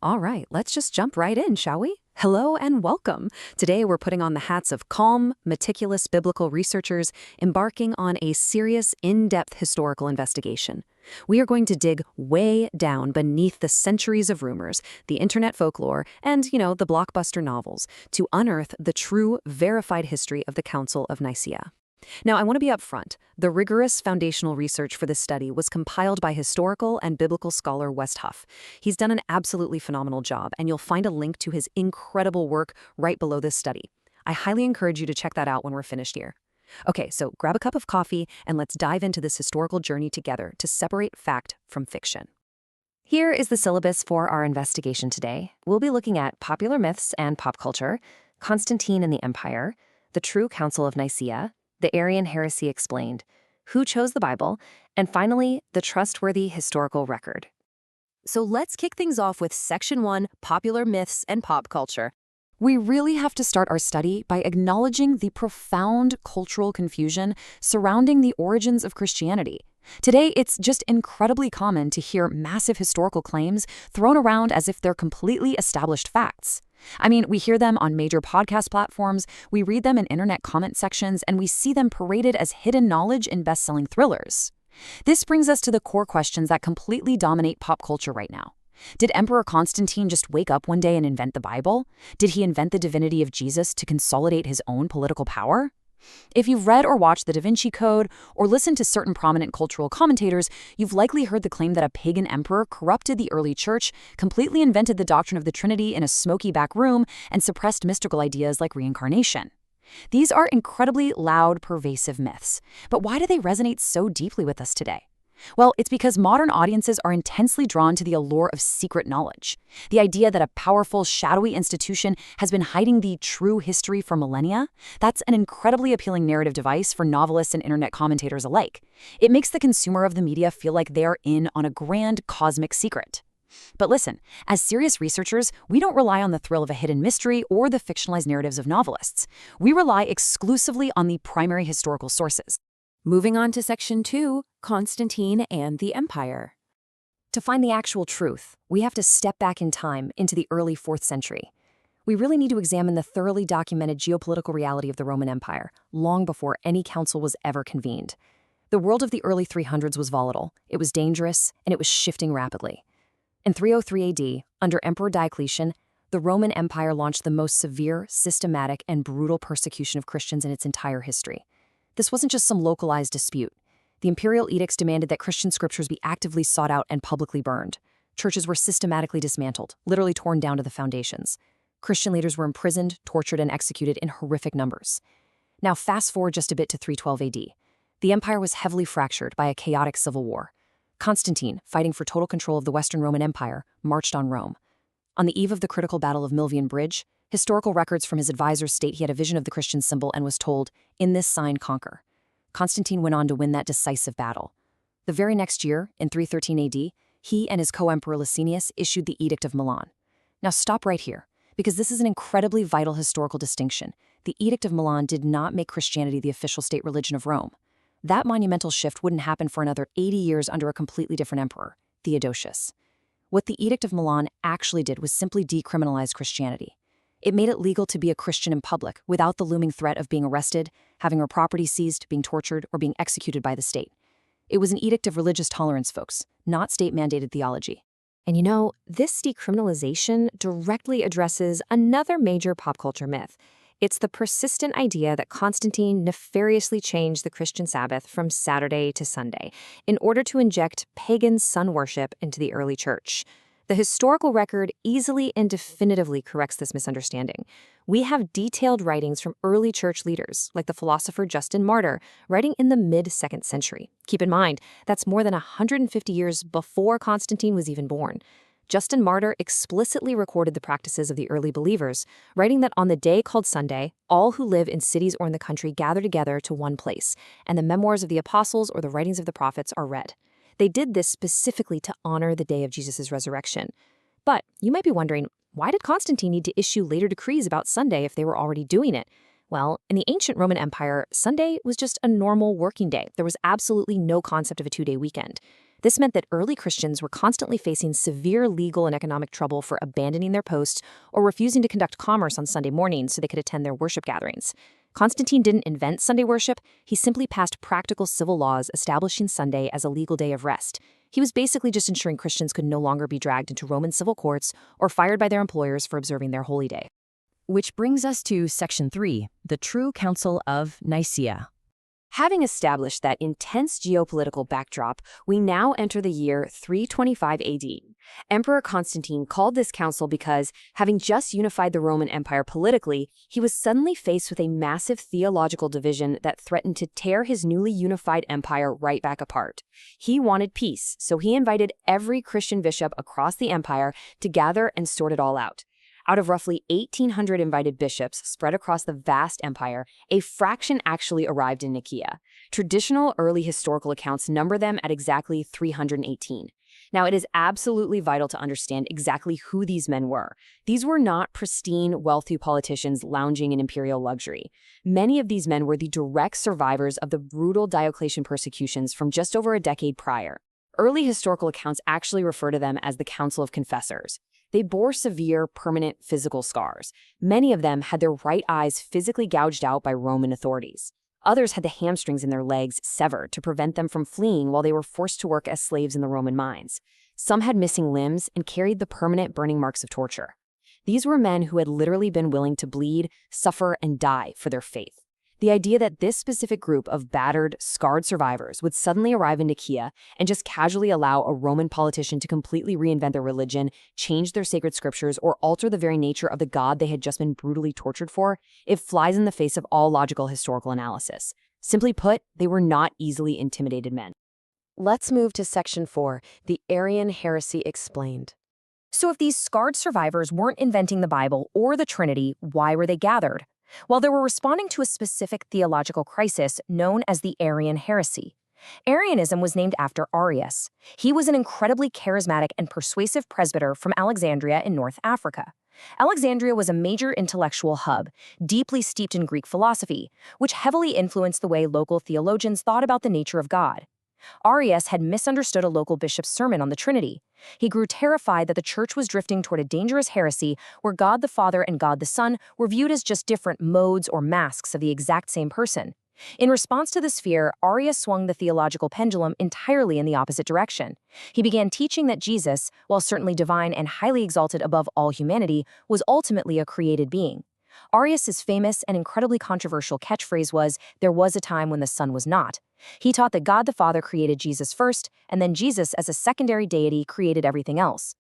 All right, let's just jump right in, shall we? Hello and welcome. Today we're putting on the hats of calm, meticulous biblical researchers embarking on a serious, in-depth historical investigation. We are going to dig way down beneath the centuries of rumors, the internet folklore, and, the blockbuster novels to unearth the true, verified history of the Council of Nicaea. Now, I want to be upfront. The rigorous foundational research for this study was compiled by historical and biblical scholar West Huff. He's done an absolutely phenomenal job, and you'll find a link to his incredible work right below this study. I highly encourage you to check that out when we're finished here. Okay, so grab a cup of coffee and let's dive into this historical journey together to separate fact from fiction. Here is the syllabus for our investigation today. We'll be looking at popular myths and pop culture, Constantine and the Empire, the true Council of Nicaea, the Arian heresy explained, who chose the Bible, and finally, the trustworthy historical record. So let's kick things off with Section 1, Popular Myths and Pop Culture. We really have to start our study by acknowledging the profound cultural confusion surrounding the origins of Christianity. Today, it's just incredibly common to hear massive historical claims thrown around as if they're completely established facts. I mean, we hear them on major podcast platforms, we read them in internet comment sections, and we see them paraded as hidden knowledge in best-selling thrillers. This brings us to the core questions that completely dominate pop culture right now. Did Emperor Constantine just wake up one day and invent the Bible? Did he invent the divinity of Jesus to consolidate his own political power? If you've read or watched the Da Vinci Code or listened to certain prominent cultural commentators, you've likely heard the claim that a pagan emperor corrupted the early church, completely invented the doctrine of the Trinity in a smoky back room, and suppressed mystical ideas like reincarnation. These are incredibly loud, pervasive myths. But why do they resonate so deeply with us today? Well, it's because modern audiences are intensely drawn to the allure of secret knowledge. The idea that a powerful, shadowy institution has been hiding the true history for millennia, that's an incredibly appealing narrative device for novelists and internet commentators alike. It makes the consumer of the media feel like they are in on a grand cosmic secret. But listen, as serious researchers, we don't rely on the thrill of a hidden mystery or the fictionalized narratives of novelists. We rely exclusively on the primary historical sources. Moving on to Section 2, Constantine and the Empire. To find the actual truth, we have to step back in time into the early 4th century. We really need to examine the thoroughly documented geopolitical reality of the Roman Empire, long before any council was ever convened. The world of the early 300s was volatile, it was dangerous, and it was shifting rapidly. In 303 AD, under Emperor Diocletian, the Roman Empire launched the most severe, systematic, and brutal persecution of Christians in its entire history. This wasn't just some localized dispute. The imperial edicts demanded that Christian scriptures be actively sought out and publicly burned. Churches were systematically dismantled, literally torn down to the foundations. Christian leaders were imprisoned, tortured, and executed in horrific numbers. Now fast forward just a bit to 312 AD. The empire was heavily fractured by a chaotic civil war. Constantine, fighting for total control of the Western Roman Empire, marched on Rome. On the eve of the critical Battle of Milvian Bridge, historical records from his advisors state he had a vision of the Christian symbol and was told, "In this sign conquer." Constantine went on to win that decisive battle. The very next year, in 313 AD, he and his co-emperor Licinius issued the Edict of Milan. Now stop right here, because this is an incredibly vital historical distinction. The Edict of Milan did not make Christianity the official state religion of Rome. That monumental shift wouldn't happen for another 80 years under a completely different emperor, Theodosius. What the Edict of Milan actually did was simply decriminalize Christianity. It made it legal to be a Christian in public without the looming threat of being arrested, having our property seized, being tortured, or being executed by the state. It was an edict of religious tolerance, folks, not state-mandated theology. And this decriminalization directly addresses another major pop culture myth. It's the persistent idea that Constantine nefariously changed the Christian Sabbath from Saturday to Sunday in order to inject pagan sun worship into the early church. The historical record easily and definitively corrects this misunderstanding. We have detailed writings from early church leaders, like the philosopher Justin Martyr, writing in the mid-2nd century. Keep in mind, that's more than 150 years before Constantine was even born. Justin Martyr explicitly recorded the practices of the early believers, writing that on the day called Sunday, all who live in cities or in the country gather together to one place, and the memoirs of the apostles or the writings of the prophets are read. They did this specifically to honor the day of Jesus' resurrection. But you might be wondering, why did Constantine need to issue later decrees about Sunday if they were already doing it? Well, in the ancient Roman Empire, Sunday was just a normal working day. There was absolutely no concept of a 2-day weekend. This meant that early Christians were constantly facing severe legal and economic trouble for abandoning their posts or refusing to conduct commerce on Sunday mornings so they could attend their worship gatherings. Constantine didn't invent Sunday worship, he simply passed practical civil laws establishing Sunday as a legal day of rest. He was basically just ensuring Christians could no longer be dragged into Roman civil courts or fired by their employers for observing their holy day. Which brings us to Section 3, the True Council of Nicaea. Having established that intense geopolitical backdrop, we now enter the year 325 AD. Emperor Constantine called this council because, having just unified the Roman Empire politically, he was suddenly faced with a massive theological division that threatened to tear his newly unified empire right back apart. He wanted peace, so he invited every Christian bishop across the empire to gather and sort it all out. Out of roughly 1,800 invited bishops spread across the vast empire, a fraction actually arrived in Nicaea. Traditional early historical accounts number them at exactly 318. Now, it is absolutely vital to understand exactly who these men were. These were not pristine, wealthy politicians lounging in imperial luxury. Many of these men were the direct survivors of the brutal Diocletian persecutions from just over a decade prior. Early historical accounts actually refer to them as the Council of Confessors. They bore severe, permanent physical scars. Many of them had their right eyes physically gouged out by Roman authorities. Others had the hamstrings in their legs severed to prevent them from fleeing while they were forced to work as slaves in the Roman mines. Some had missing limbs and carried the permanent burning marks of torture. These were men who had literally been willing to bleed, suffer, and die for their faith. The idea that this specific group of battered, scarred survivors would suddenly arrive in Nicaea and just casually allow a Roman politician to completely reinvent their religion, change their sacred scriptures, or alter the very nature of the God they had just been brutally tortured for, it flies in the face of all logical historical analysis. Simply put, they were not easily intimidated men. Let's move to Section 4, the Arian heresy explained. So if these scarred survivors weren't inventing the Bible or the Trinity, why were they gathered? Well, they were responding to a specific theological crisis known as the Arian heresy. Arianism was named after Arius. He was an incredibly charismatic and persuasive presbyter from Alexandria in North Africa. Alexandria was a major intellectual hub, deeply steeped in Greek philosophy, which heavily influenced the way local theologians thought about the nature of God. Arius had misunderstood a local bishop's sermon on the Trinity. He grew terrified that the church was drifting toward a dangerous heresy where God the Father and God the Son were viewed as just different modes or masks of the exact same person. In response to this fear, Arius swung the theological pendulum entirely in the opposite direction. He began teaching that Jesus, while certainly divine and highly exalted above all humanity, was ultimately a created being. Arius's famous and incredibly controversial catchphrase was, "There was a time when the Son was not." He taught that God the Father created Jesus first, and then Jesus as a secondary deity created everything else.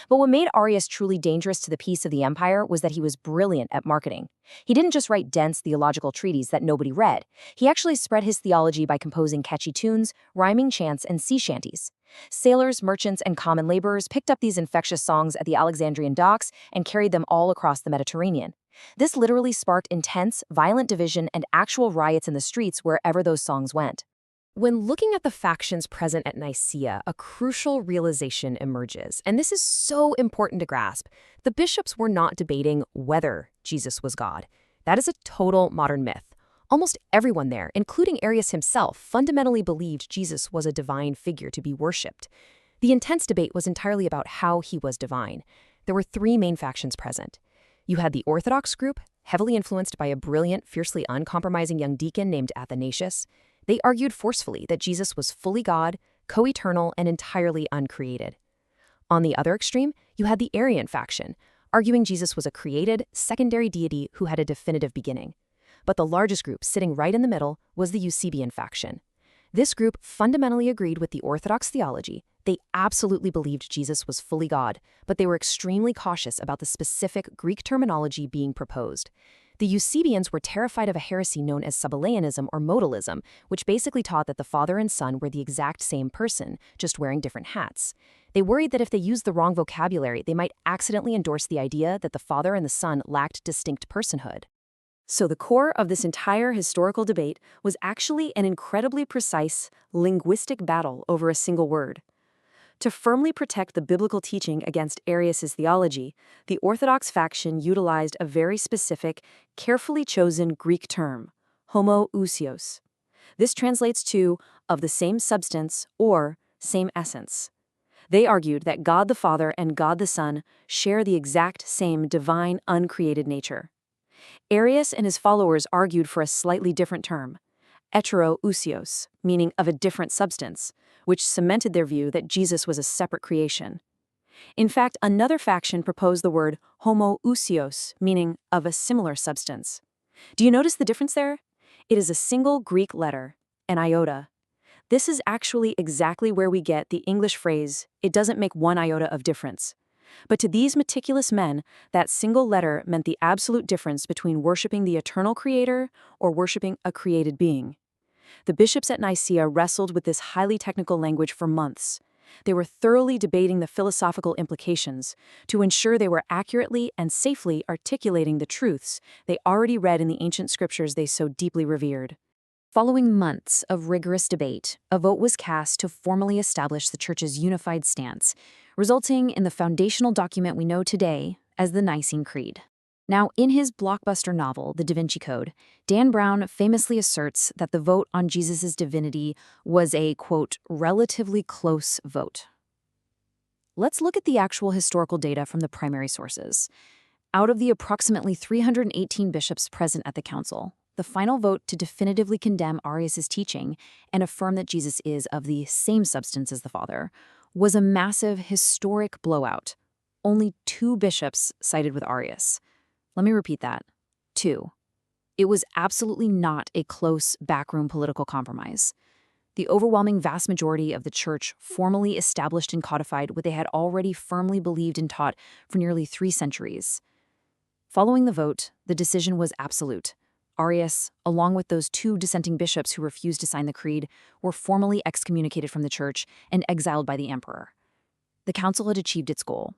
But what made Arius truly dangerous to the peace of the empire was that he was brilliant at marketing. He didn't just write dense theological treatises that nobody read. He actually spread his theology by composing catchy tunes, rhyming chants, and sea shanties. Sailors, merchants, and common laborers picked up these infectious songs at the Alexandrian docks and carried them all across the Mediterranean. This literally sparked intense, violent division and actual riots in the streets wherever those songs went. When looking at the factions present at Nicaea, a crucial realization emerges, and this is so important to grasp. The bishops were not debating whether Jesus was God. That is a total modern myth. Almost everyone there, including Arius himself, fundamentally believed Jesus was a divine figure to be worshipped. The intense debate was entirely about how he was divine. There were three main factions present. You had the Orthodox group, heavily influenced by a brilliant, fiercely uncompromising young deacon named Athanasius. They argued forcefully that Jesus was fully God, co-eternal, and entirely uncreated. On the other extreme, you had the Arian faction, arguing Jesus was a created, secondary deity who had a definitive beginning. But the largest group, sitting right in the middle, was the Eusebian faction. This group fundamentally agreed with the Orthodox theology. They absolutely believed Jesus was fully God, but they were extremely cautious about the specific Greek terminology being proposed. The Eusebians were terrified of a heresy known as Sabellianism or modalism, which basically taught that the Father and Son were the exact same person, just wearing different hats. They worried that if they used the wrong vocabulary, they might accidentally endorse the idea that the Father and the Son lacked distinct personhood. So the core of this entire historical debate was actually an incredibly precise, linguistic battle over a single word. To firmly protect the biblical teaching against Arius's theology, the Orthodox faction utilized a very specific, carefully chosen Greek term, Homoousios. This translates to of the same substance or same essence. They argued that God the Father and God the Son share the exact same divine, uncreated nature. Arius and his followers argued for a slightly different term, heteroousios, meaning of a different substance, which cemented their view that Jesus was a separate creation. In fact, another faction proposed the word Homoousios, meaning of a similar substance. Do you notice the difference there? It is a single Greek letter, an iota. This is actually exactly where we get the English phrase, "It doesn't make one iota of difference." But to these meticulous men, that single letter meant the absolute difference between worshiping the eternal creator or worshiping a created being. The bishops at Nicaea wrestled with this highly technical language for months. They were thoroughly debating the philosophical implications to ensure they were accurately and safely articulating the truths they already read in the ancient scriptures they so deeply revered. Following months of rigorous debate, a vote was cast to formally establish the Church's unified stance, resulting in the foundational document we know today as the Nicene Creed. Now, in his blockbuster novel, The Da Vinci Code, Dan Brown famously asserts that the vote on Jesus' divinity was a, quote, relatively close vote. Let's look at the actual historical data from the primary sources. Out of the approximately 318 bishops present at the council, the final vote to definitively condemn Arius' teaching and affirm that Jesus is of the same substance as the Father was a massive, historic blowout. Only 2 bishops sided with Arius. Let me repeat that. 2. It was absolutely not a close backroom political compromise. The overwhelming vast majority of the Church formally established and codified what they had already firmly believed and taught for nearly 3 centuries. Following the vote, the decision was absolute. Arius, along with those 2 dissenting bishops who refused to sign the creed, were formally excommunicated from the Church and exiled by the emperor. The council had achieved its goal.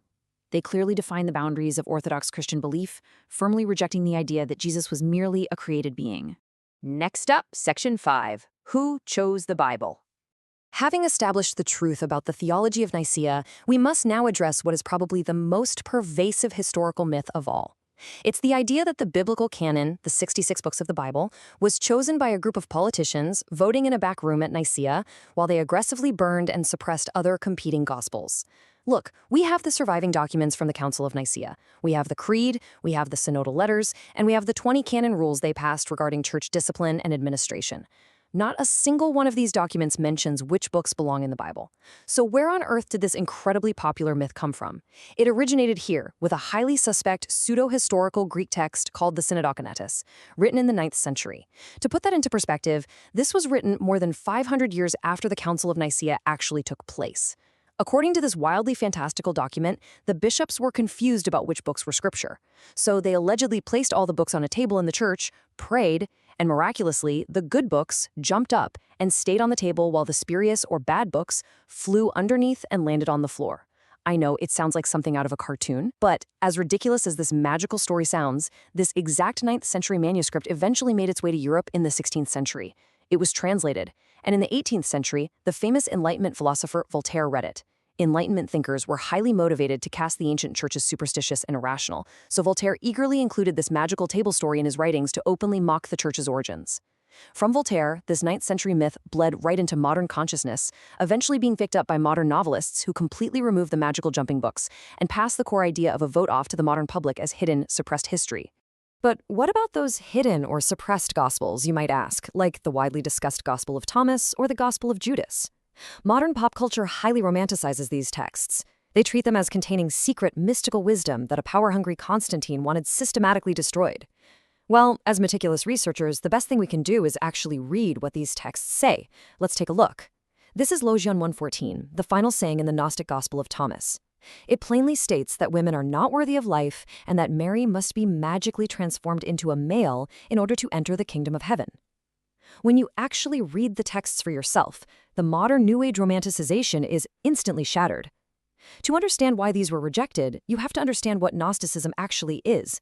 They clearly defined the boundaries of Orthodox Christian belief, firmly rejecting the idea that Jesus was merely a created being. Next up, Section 5. Who chose the Bible? Having established the truth about the theology of Nicaea, we must now address what is probably the most pervasive historical myth of all. It's the idea that the biblical canon, the 66 books of the Bible, was chosen by a group of politicians voting in a back room at Nicaea while they aggressively burned and suppressed other competing gospels. Look, we have the surviving documents from the Council of Nicaea. We have the Creed, we have the synodal letters, and we have the 20 canon rules they passed regarding church discipline and administration. Not a single one of these documents mentions which books belong in the Bible. So where on earth did this incredibly popular myth come from? It originated here with a highly suspect pseudo-historical Greek text called the Synodocanatus, written in the 9th century. To put that into perspective, this was written more than 500 years after the Council of Nicaea actually took place. According to this wildly fantastical document, the bishops were confused about which books were scripture. So they allegedly placed all the books on a table in the church, prayed, and miraculously, the good books jumped up and stayed on the table while the spurious or bad books flew underneath and landed on the floor. I know it sounds like something out of a cartoon, but as ridiculous as this magical story sounds, this exact 9th century manuscript eventually made its way to Europe in the 16th century. It was translated, and in the 18th century, the famous Enlightenment philosopher Voltaire read it. Enlightenment thinkers were highly motivated to cast the ancient church as superstitious and irrational, so Voltaire eagerly included this magical table story in his writings to openly mock the church's origins. From Voltaire, this 9th century myth bled right into modern consciousness, eventually being picked up by modern novelists who completely removed the magical jumping books and passed the core idea of a vote off to the modern public as hidden, suppressed history. But what about those hidden or suppressed gospels, you might ask, like the widely discussed Gospel of Thomas or the Gospel of Judas? Modern pop culture highly romanticizes these texts. They treat them as containing secret, mystical wisdom that a power-hungry Constantine wanted systematically destroyed. Well, as meticulous researchers, the best thing we can do is actually read what these texts say. Let's take a look. This is Logion 114, the final saying in the Gnostic Gospel of Thomas. It plainly states that women are not worthy of life and that Mary must be magically transformed into a male in order to enter the kingdom of heaven. When you actually read the texts for yourself, the modern New Age romanticization is instantly shattered. To understand why these were rejected, you have to understand what Gnosticism actually is.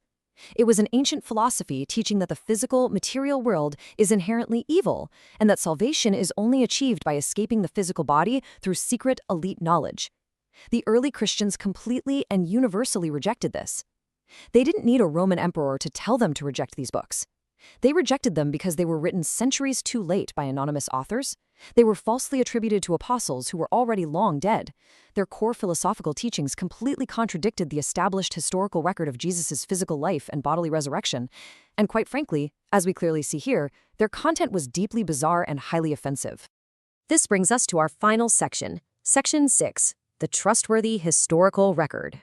It was an ancient philosophy teaching that the physical, material world is inherently evil, and that salvation is only achieved by escaping the physical body through secret, elite knowledge. The early Christians completely and universally rejected this. They didn't need a Roman emperor to tell them to reject these books. They rejected them because they were written centuries too late by anonymous authors, They were falsely attributed to apostles who were already long dead. Their core philosophical teachings completely contradicted the established historical record of Jesus' physical life and bodily resurrection. And quite frankly, as we clearly see here, their content was deeply bizarre and highly offensive. This brings us to our final section, Section 6, the trustworthy historical record.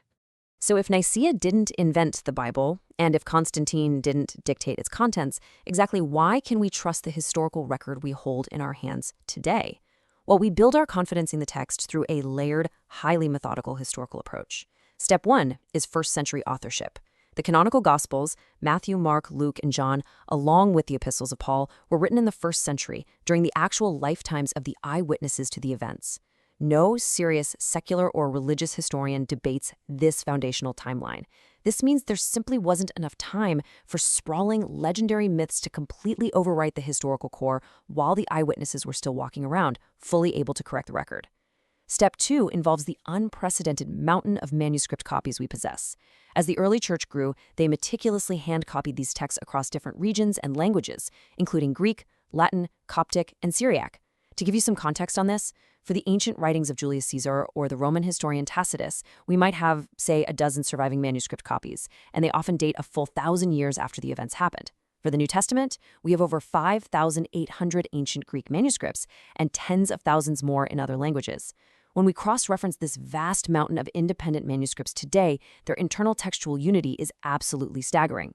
So if Nicaea didn't invent the Bible, and if Constantine didn't dictate its contents, exactly why can we trust the historical record we hold in our hands today? Well, we build our confidence in the text through a layered, highly methodical historical approach. Step 1 is first-century authorship. The canonical Gospels, Matthew, Mark, Luke, and John, along with the epistles of Paul, were written in the 1st century during the actual lifetimes of the eyewitnesses to the events. No serious secular or religious historian debates this foundational timeline. This means there simply wasn't enough time for sprawling, legendary myths to completely overwrite the historical core while the eyewitnesses were still walking around, fully able to correct the record. Step 2 involves the unprecedented mountain of manuscript copies we possess. As the early church grew, they meticulously hand-copied these texts across different regions and languages, including Greek, Latin, Coptic, and Syriac. To give you some context on this, for the ancient writings of Julius Caesar or the Roman historian Tacitus, we might have, say, a dozen surviving manuscript copies, and they often date a full 1,000 years after the events happened. For the New Testament, we have over 5,800 ancient Greek manuscripts and tens of thousands more in other languages. When we cross-reference this vast mountain of independent manuscripts today, their internal textual unity is absolutely staggering.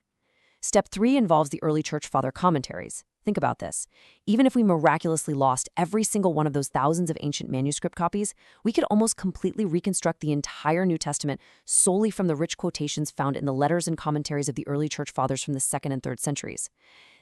Step 3 involves the early church father commentaries. Think about this. Even if we miraculously lost every single one of those thousands of ancient manuscript copies, we could almost completely reconstruct the entire New Testament solely from the rich quotations found in the letters and commentaries of the early church fathers from the 2nd and 3rd centuries.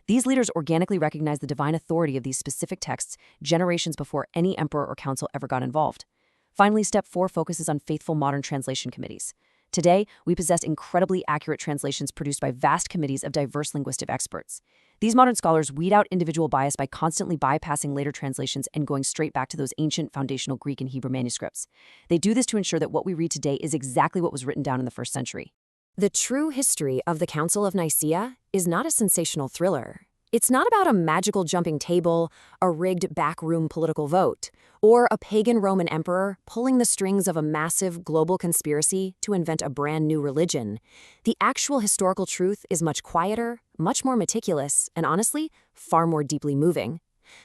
These leaders organically recognized the divine authority of these specific texts generations before any emperor or council ever got involved. Finally, Step 4 focuses on faithful modern translation committees. Today, we possess incredibly accurate translations produced by vast committees of diverse linguistic experts. These modern scholars weed out individual bias by constantly bypassing later translations and going straight back to those ancient foundational Greek and Hebrew manuscripts. They do this to ensure that what we read today is exactly what was written down in the 1st century. The true history of the Council of Nicaea is not a sensational thriller. It's not about a magical jumping table, a rigged backroom political vote, or a pagan Roman emperor pulling the strings of a massive global conspiracy to invent a brand new religion. The actual historical truth is much quieter, much more meticulous, and honestly, far more deeply moving.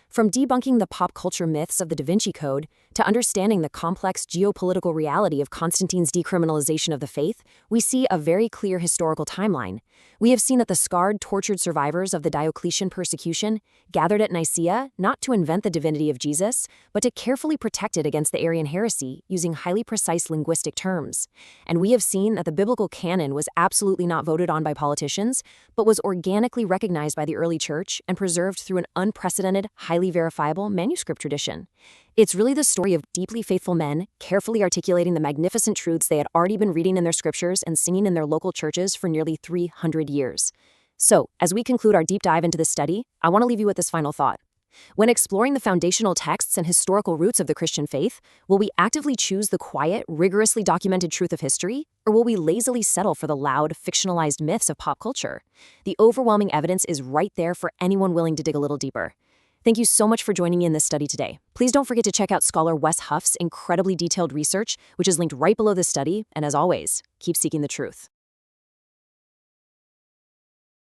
From debunking the pop culture myths of the Da Vinci Code to understanding the complex geopolitical reality of Constantine's decriminalization of the faith, we see a very clear historical timeline. We have seen that the scarred, tortured survivors of the Diocletian persecution gathered at Nicaea not to invent the divinity of Jesus, but to carefully protect it against the Arian heresy using highly precise linguistic terms. And we have seen that the biblical canon was absolutely not voted on by politicians, but was organically recognized by the early church and preserved through an unprecedented, highly verifiable manuscript tradition. It's really the story of deeply faithful men carefully articulating the magnificent truths they had already been reading in their scriptures and singing in their local churches for nearly 300 years. So, as we conclude our deep dive into this study, I want to leave you with this final thought. When exploring the foundational texts and historical roots of the Christian faith, will we actively choose the quiet, rigorously documented truth of history, or will we lazily settle for the loud, fictionalized myths of pop culture? The overwhelming evidence is right there for anyone willing to dig a little deeper. Thank you so much for joining me in this study today. Please don't forget to check out scholar Wes Huff's incredibly detailed research, which is linked right below this study, and as always, keep seeking the truth.